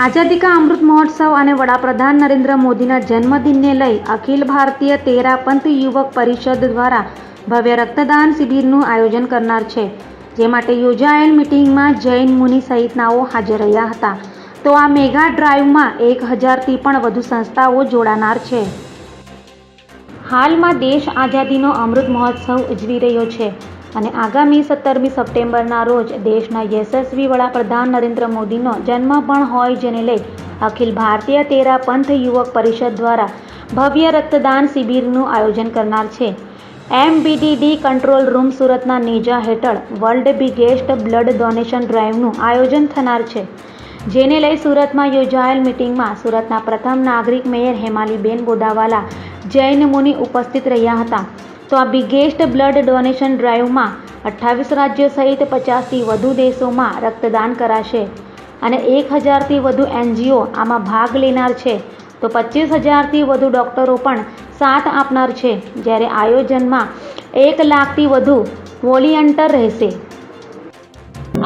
આઝાદી કા અમૃત મહોત્સવ અને વડાપ્રધાન નરેન્દ્ર મોદીના જન્મદિનને લઈ અખિલ ભારતીય તેરાપંથ યુવક પરિષદ દ્વારા ભવ્ય રક્તદાન શિબિરનું આયોજન કરનાર છે, જે માટે યોજાયેલ મિટિંગમાં જૈન મુનિ સહિતનાઓ હાજર રહ્યા હતા. તો આ મેગા ડ્રાઈવમાં 1000થી પણ વધુ સંસ્થાઓ જોડાનાર છે. હાલમાં દેશ આઝાદીનો અમૃત મહોત્સવ ઉજવી રહ્યો છે અને આગામી 17મી સપ્ટેમ્બરના રોજ દેશના યશસ્વી વડાપ્રધાન નરેન્દ્ર મોદીનો જન્મ પણ હોય, જેને લઈ અખિલ ભારતીય તેરાપંથ યુવક પરિષદ દ્વારા ભવ્ય રક્તદાન શિબિરનું આયોજન કરનાર છે. MBDD કંટ્રોલ રૂમ સુરતના નેજા હેઠળ વર્લ્ડ બિગેસ્ટ બ્લડ ડોનેશન ડ્રાઈવનું આયોજન થનાર છે, જેને લઈ સુરતમાં યોજાયેલ મિટિંગમાં સુરતના પ્રથમ નાગરિક મેયર હેમાલીબેન બોદાવાલા જૈન મુનિ ઉપસ્થિત રહ્યા હતા. તો આ બિગેસ્ટ બ્લડ ડોનેશન ડ્રાઈવમાં 28 રાજ્યો સહિત 50થી વધુ દેશોમાં રક્તદાન કરાશે અને 1000થી વધુ NGO આમાં ભાગ લેનાર છે. તો 25000થી વધુ ડૉક્ટરો પણ સાથ આપનાર છે, જ્યારે આયોજનમાં 1 લાખથી વધુ વોલિયન્ટર રહેશે.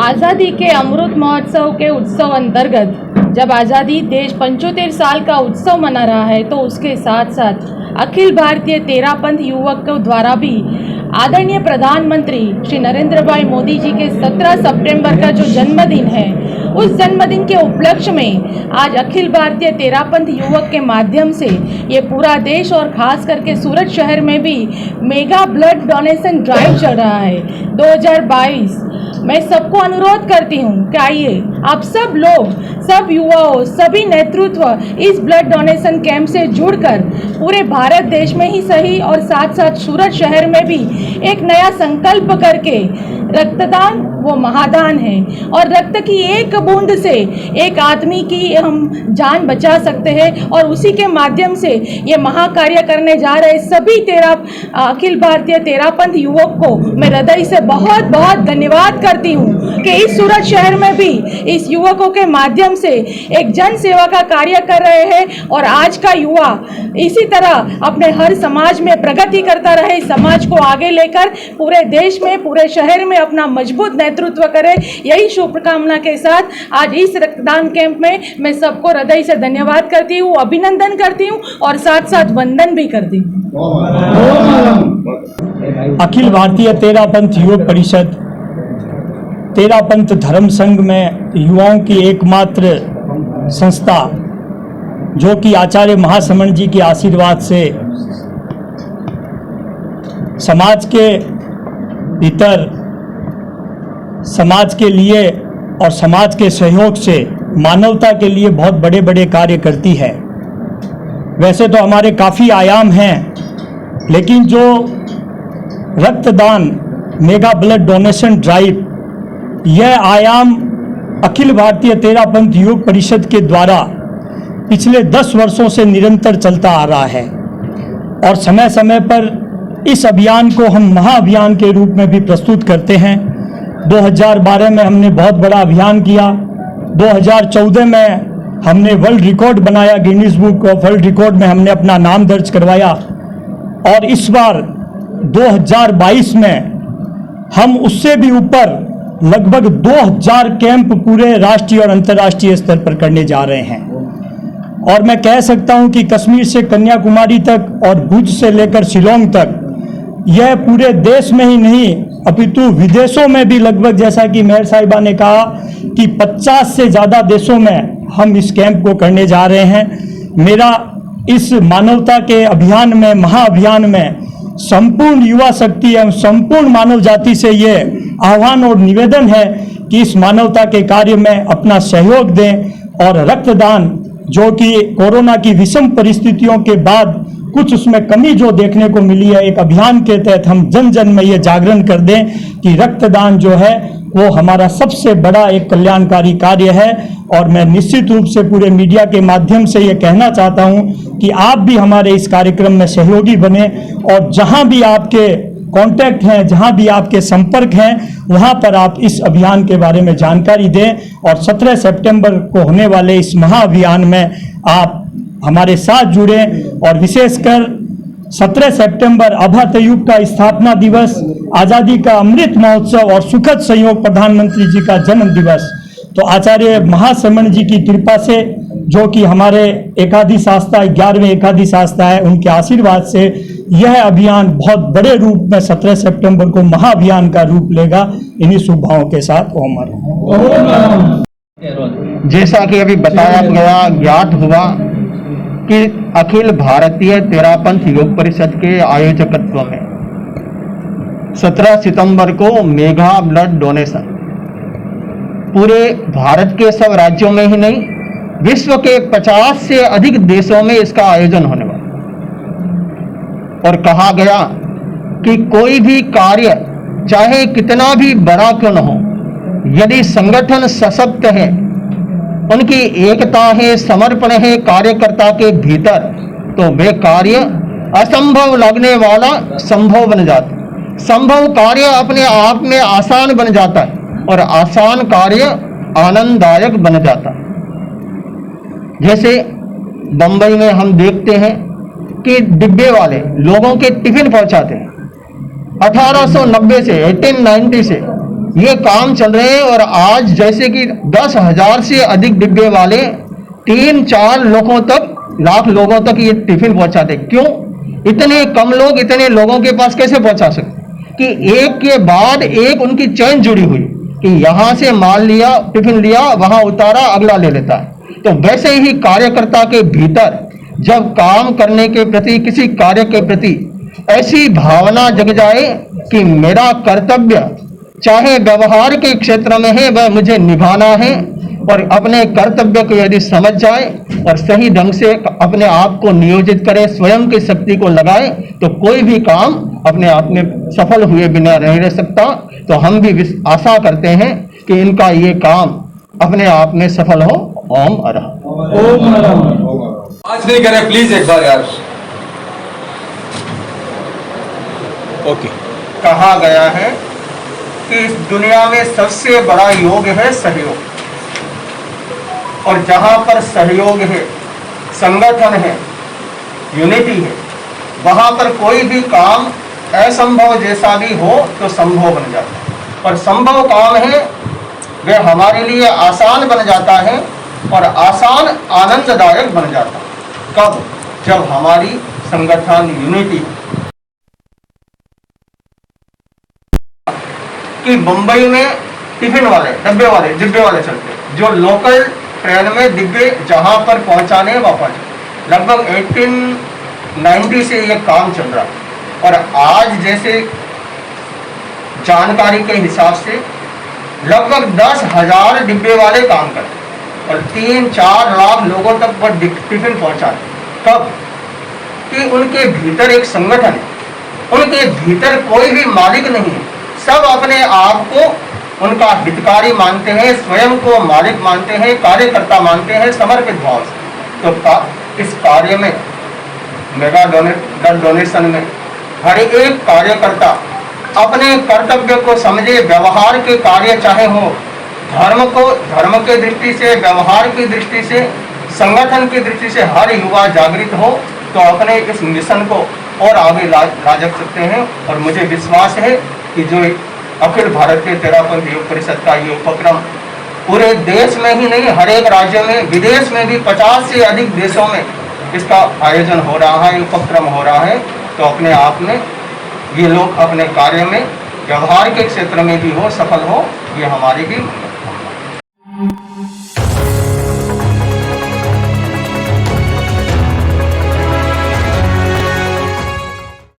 आज़ादी के अमृत महोत्सव के उत्सव अंतर्गत जब आज़ादी देश 75 साल का उत्सव मना रहा है, तो उसके साथ साथ अखिल भारतीय तेरापंथ युवक द्वारा भी आदरणीय प्रधानमंत्री श्री नरेंद्र भाई मोदी जी के 17 सितंबर का जो जन्मदिन है, उस जन्मदिन के उपलक्ष्य में आज अखिल भारतीय तेरापंथ युवक के माध्यम से ये पूरा देश और खास करके सूरत शहर में भी मेगा ब्लड डोनेशन ड्राइव चल रहा है 2022. मैं सबको अनुरोध करती हूँ कि आइए आप सब लोग, सब युवाओं, सभी नेतृत्व इस ब्लड डोनेशन कैंप से जुड़कर पूरे भारत देश में ही सही और साथ साथ सूरत शहर में भी एक नया संकल्प करके, रक्तदान वो महादान है और रक्त की एक बूंद से एक आदमी की हम जान बचा सकते हैं. और उसी के माध्यम से ये महाकार्य करने जा रहे सभी अखिल भारतीय तेरापंथ युवक को मैं हृदय से बहुत बहुत धन्यवाद करती हूँ कि इस सूरत शहर में भी इस युवकों के माध्यम से एक जन सेवा का कार्य कर रहे हैं. और आज का युवा इसी तरह अपने हर समाज में प्रगति करता रहे, समाज को आगे लेकर पूरे देश में, पूरे शहर में अपना मजबूत नेतृत्व करे. यही शुभकामना के साथ आज इस रक्तदान कैंप में मैं सबको हृदय से धन्यवाद करती हूँ, अभिनंदन करती हूँ और साथ साथ वंदन भी करती हूँ. अखिल भारतीय तेरापंथ युवक परिषद तेरापंथ धर्म संघ में युवाओं की एकमात्र संस्था, जो कि आचार्य महासमण जी के आशीर्वाद से समाज के भीतर, समाज के लिए और समाज के सहयोग से मानवता के लिए बहुत बड़े बड़े कार्य करती है. वैसे तो हमारे काफ़ी आयाम हैं, लेकिन जो रक्तदान मेगा ब्लड डोनेशन ड्राइव, यह आयाम अखिल भारतीय तेरापंथ युवक परिषद के द्वारा पिछले 10 वर्षों से निरंतर चलता आ रहा है. और समय समय पर इस अभियान को हम महाअभियान के रूप में भी प्रस्तुत करते हैं. 2012 में हमने बहुत बड़ा अभियान किया. 2014 में हमने वर्ल्ड रिकॉर्ड बनाया, Guinness book of world record में हमने अपना नाम दर्ज करवाया. और इस बार 2022 में हम उससे भी ऊपर लगभग 2000 कैंप पूरे राष्ट्रीय और अंतर्राष्ट्रीय स्तर पर करने जा रहे हैं. और मैं कह सकता हूं कि कश्मीर से कन्याकुमारी तक और भुज से लेकर शिलोंग तक, यह पूरे देश में ही नहीं अपितु विदेशों में भी लगभग, जैसा कि मेयर साहिबा ने कहा कि 50 से ज़्यादा देशों में हम इस कैंप को करने जा रहे हैं. मेरा इस मानवता के अभियान में, महाअभियान में संपूर्ण युवा शक्ति एवं संपूर्ण मानव जाति से ये आह्वान और निवेदन है कि इस मानवता के कार्य में अपना सहयोग दें और रक्तदान, जो कि कोरोना की विषम परिस्थितियों के बाद कुछ उसमें कमी जो देखने को मिली है, एक अभियान के तहत हम जन जन में ये जागरण कर दें कि रक्तदान जो है वो हमारा सबसे बड़ा एक कल्याणकारी कार्य है. और मैं निश्चित रूप से पूरे मीडिया के माध्यम से ये कहना चाहता हूँ कि आप भी हमारे इस कार्यक्रम में सहयोगी बने और जहाँ भी आपके कांटेक्ट हैं, जहाँ भी आपके संपर्क हैं, वहाँ पर आप इस अभियान के बारे में जानकारी दें. और 17 सितंबर को होने वाले इस महाअभियान में आप हमारे साथ जुड़ें. और विशेषकर 17 सितंबर अभा तैयूब का स्थापना दिवस, आज़ादी का अमृत महोत्सव और सुखद संयोग प्रधानमंत्री जी का जन्म दिवस, तो आचार्य महाश्रमण जी की कृपा से, जो कि हमारे एकादश आस्था 11वें एकादश आस्था है, उनके आशीर्वाद से यह अभियान बहुत बड़े रूप में 17 सितंबर को महाअभियान का रूप लेगा। इन्हीं शुभ भावों के साथ ओम हर। जैसा कि अभी बताया गया, ज्ञात हुआ कि अखिल भारतीय तेरापंथ योग परिषद के आयोजकत्व में 17 सितंबर को मेगा ब्लड डोनेशन पूरे भारत के सब राज्यों में ही नहीं, विश्व के 50 से अधिक देशों में इसका आयोजन होने वाला। और कहा गया कि कोई भी कार्य चाहे कितना भी बड़ा क्यों न हो, यदि संगठन सशक्त है, उनकी एकता है, समर्पण है कार्यकर्ता के भीतर, तो वे कार्य असंभव लगने वाला संभव बन जाता है। संभव कार्य अपने आप में आसान बन जाता है और आसान कार्य आनंददायक बन जाता है। जैसे बंबई में हम देखते हैं कि डिब्बे वाले लोगों के टिफिन पहुंचाते हैं। 1890 से 1890 से ये काम चल रहे हैं और आज जैसे कि 10,000 से अधिक डिब्बे वाले 3-4 लोगों तक, लाख लोगों तक ये टिफिन पहुंचाते हैं। क्यों? इतने कम लोग इतने लोगों के पास कैसे पहुंचा सकते कि एक के बाद एक उनकी चेन जुड़ी हुई, कि यहां से माल लिया, टिफिन लिया, वहां उतारा, अगला ले लेता है। तो वैसे ही कार्यकर्ता के भीतर जब काम करने के प्रति, किसी कार्य के प्रति ऐसी भावना जग जाए कि मेरा कर्तव्य चाहे व्यवहार के क्षेत्र में है, वह मुझे निभाना है, और अपने कर्तव्य को यदि समझ जाए और सही ढंग से अपने आप को नियोजित करे, स्वयं की शक्ति को लगाए, तो कोई भी काम अपने आप में सफल हुए बिना नहीं रह सकता। तो हम भी आशा करते हैं कि इनका ये काम अपने आप में सफल हो। ओम अरह। आज नहीं करें प्लीज एक बार यार। ओके। कहा गया है कि इस दुनिया में सबसे बड़ा योग है सहयोग, और जहां पर सहयोग है, संगठन है, यूनिटी है, वहां पर कोई भी काम असंभव जैसा भी हो तो संभव बन जाता है। और संभव काम है वह हमारे लिए आसान बन जाता है, और आसान आनंददायक बन जाता है। कब? जब हमारी संगठन यूनिटी। कि मुंबई में टिफिन वाले, डिब्बे वाले चलते हैं, जो लोकल ट्रेन में डिब्बे जहां पर पहुंचाने वापस, लगभग 1890 से ये काम चल रहा है। और आज जैसे जानकारी के हिसाब से लगभग 10,000 डिब्बे वाले काम करते हैं और 3-4 लाख लोगों तक वो टिफिन पहुंचाते। कब? कि उनके भीतर एक संगठन है, उनके भीतर कोई भी मालिक नहीं है, सब अपने आप को उनका हितकारी मानते हैं, स्वयं को मालिक मानते हैं, कार्यकर्ता मानते हैं, समर्पित भाव से। तो इस कार्य में, मेगा ब्लड डोनेशन में, हर एक कार्यकर्ता अपने कर्तव्य को समझे, व्यवहार के कार्य चाहे हो, धर्म के दृष्टि से, व्यवहार की दृष्टि से, संगठन की दृष्टि से हर युवा जागृत हो, तो अपने इस मिशन को और आगे ला सकते हैं। और मुझे विश्वास है कि जो अखिल भारतीय तेरापंथ योग परिषद का ये उपक्रम पूरे देश में ही नहीं, हर एक राज्य में, विदेश में भी 50 से अधिक देशों में इसका आयोजन हो रहा है, उपक्रम हो रहा है। तो अपने आप में ये लोग अपने कार्य में, व्यवहार के क्षेत्र में भी हो, सफल हो, ये हमारी भी